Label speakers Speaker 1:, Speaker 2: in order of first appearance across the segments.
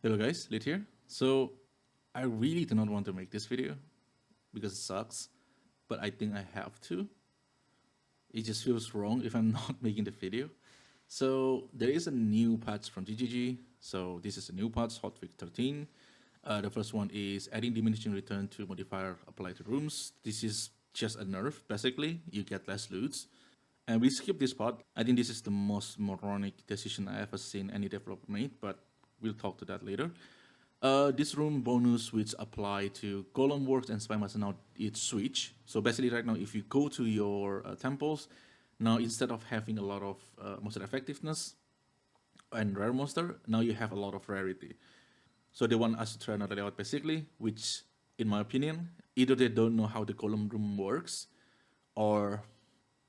Speaker 1: Hello guys, Lit here. So I really do not want to make this video because it sucks, but I think I have to. It just feels wrong if I'm not making the video. So there is a new patch from GGG. So this is a new patch, Hotfix 13. The first one is adding diminishing return to modifier applied to rooms. This is just a nerf, basically. You get less loots. And we skip this part. I think this is the most moronic decision I ever seen any developer make, but we'll talk to that later. This room bonus which apply to golem works and spy master, now it's switch. So basically right now if you go to your temples, now instead of having a lot of monster effectiveness and rare monster, now you have a lot of rarity. So they want us to try another layout basically, which in my opinion, either they don't know how the golem room works, or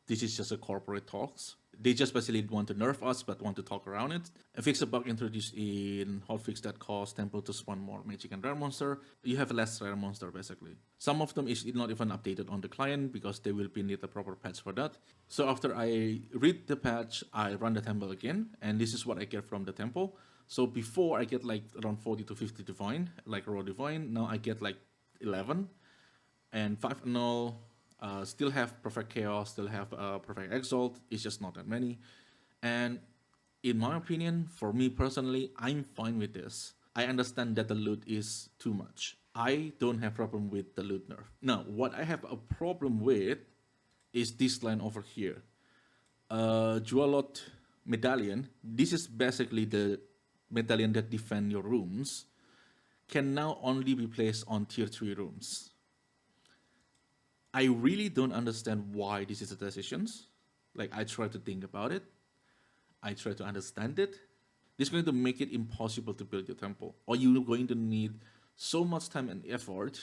Speaker 1: this is just a corporate talks. They just basically want to nerf us, but want to talk around it. Fix a bug introduced in Hotfix that caused Temple to spawn more magic and rare monster. You have less rare monster basically. Some of them is not even updated on the client because they will be need a proper patch for that. So after I read the patch, I run the temple again, and this is what I get from the temple. So before I get like around 40 to 50 divine, like raw divine. Now I get like 11 and 5 null. Still have perfect chaos, still have perfect exalt. It's just not that many. And in my opinion, for me personally, I'm fine with this. I understand that the loot is too much. I don't have problem with the loot nerf. Now, what I have a problem with is this line over here. Jualot Medallion. This is basically the medallion that defend your rooms. Can now only be placed on tier 3 rooms. I really don't understand why this is a decision. Like, I try to think about it. I try to understand it. This is going to make it impossible to build your temple. Or you're going to need so much time and effort.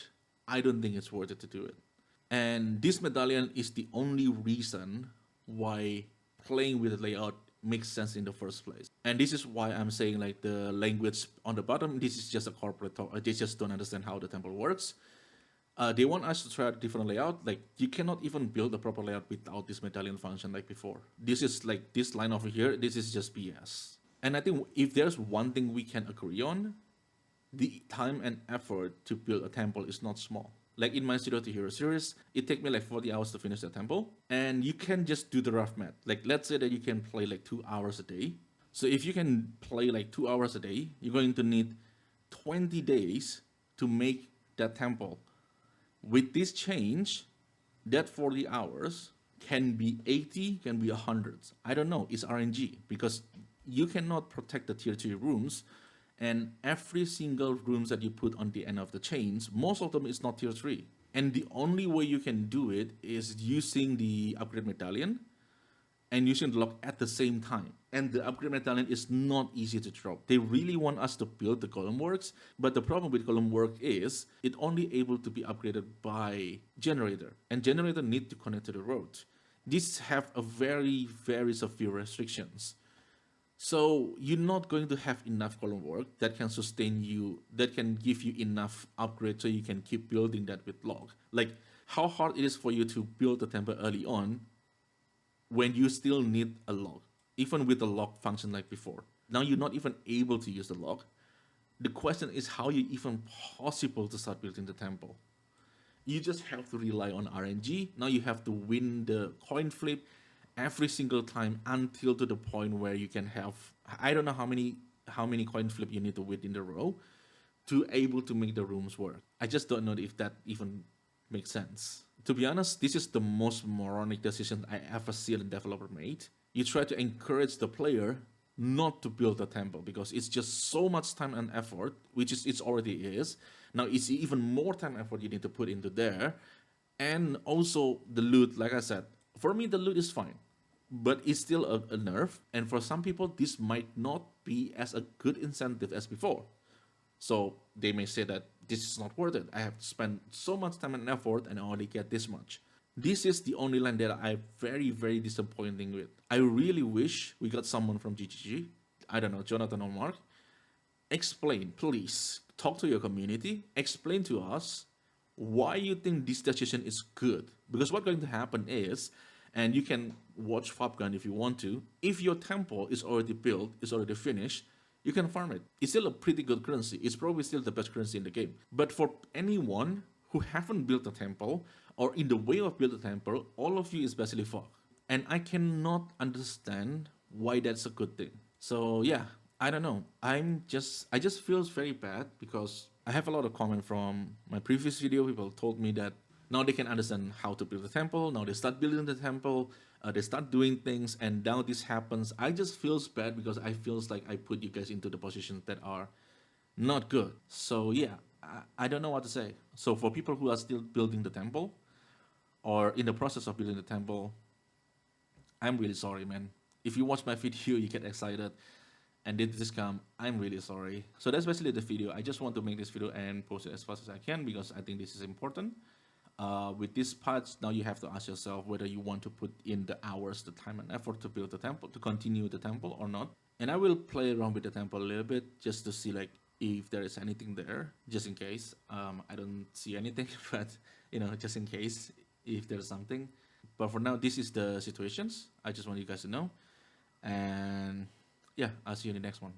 Speaker 1: I don't think it's worth it to do it. And this medallion is the only reason why playing with the layout makes sense in the first place. And this is why I'm saying like the language on the bottom, this is just a corporate talk. They just don't understand how the temple works. They want us to try a different layout. Like, you cannot even build a proper layout without this medallion function like before. This is like this line over here. This is just BS. And I think if there's one thing we can agree on, the time and effort to build a temple is not small. Like in my Zero to Hero series, it takes me like 40 hours to finish the temple. And you can just do the rough math. Like, let's say that you can play like 2 hours a day. So if you can play like 2 hours a day, you're going to need 20 days to make that temple. With this change, that 40 hours can be 80, can be 100. I don't know, it's RNG, because you cannot protect the tier 2 rooms, and every single rooms that you put on the end of the chains, most of them is not tier 3. And the only way you can do it is using the upgrade medallion and using the lock at the same time. And the upgrade medallion is not easy to drop. They really want us to build the column works, but the problem with column work is it only able to be upgraded by generator, and generator need to connect to the road. These have a very, very severe restrictions. So you're not going to have enough column work that can sustain you, that can give you enough upgrade so you can keep building that with lock. Like, how hard it is for you to build the temple early on when you still need a lock, even with the lock function like before. Now you're not even able to use the lock. The question is how you even possible to start building the temple. You just have to rely on RNG. Now you have to win the coin flip every single time until to the point where you can have, I don't know how many coin flip you need to win in a row to able to make the rooms work. I just don't know if that even makes sense. To be honest, this is the most moronic decision I ever seen a developer made. You try to encourage the player not to build a temple because it's just so much time and effort, which is it already is. Now it's even more time and effort you need to put into there. And also the loot, like I said, for me the loot is fine, but it's still a nerf. And for some people, this might not be as a good incentive as before. So they may say that this is not worth it. I have to spend so much time and effort and I only get this much. This is the only line that I'm very, very disappointing with. I really wish we got someone from GGG, I don't know, Jonathan or Mark. Explain, please. Talk to your community. Explain to us why you think this decision is good. Because what's going to happen is, and you can watch Fabgun if you want to, if your temple is already built, is already finished, you can farm it. It's still a pretty good currency. It's probably still the best currency in the game. But for anyone who haven't built a temple or in the way of build a temple, all of you is basically fucked. And I cannot understand why that's a good thing. So yeah, I don't know. I just feels very bad because I have a lot of comment from my previous video. People told me that now they can understand how to build a temple. Now they start building the temple. They start doing things, and now this happens. I just feels bad because I feels like I put you guys into the positions that are not good. So yeah, I don't know what to say. So for people who are still building the temple or in the process of building the temple, I'm really sorry, man. If you watch my video, you get excited, and did this come, I'm really sorry. So that's basically the video. I just want to make this video and post it as fast as I can because I think this is important. With these parts, now you have to ask yourself whether you want to put in the hours, the time and effort to build the temple, to continue the temple or not. And I will play around with the temple a little bit just to see like if there is anything there, just in case. I don't see anything, but just in case if there's something. But for now, this is the situations. I just want you guys to know. And yeah, I'll see you in the next one.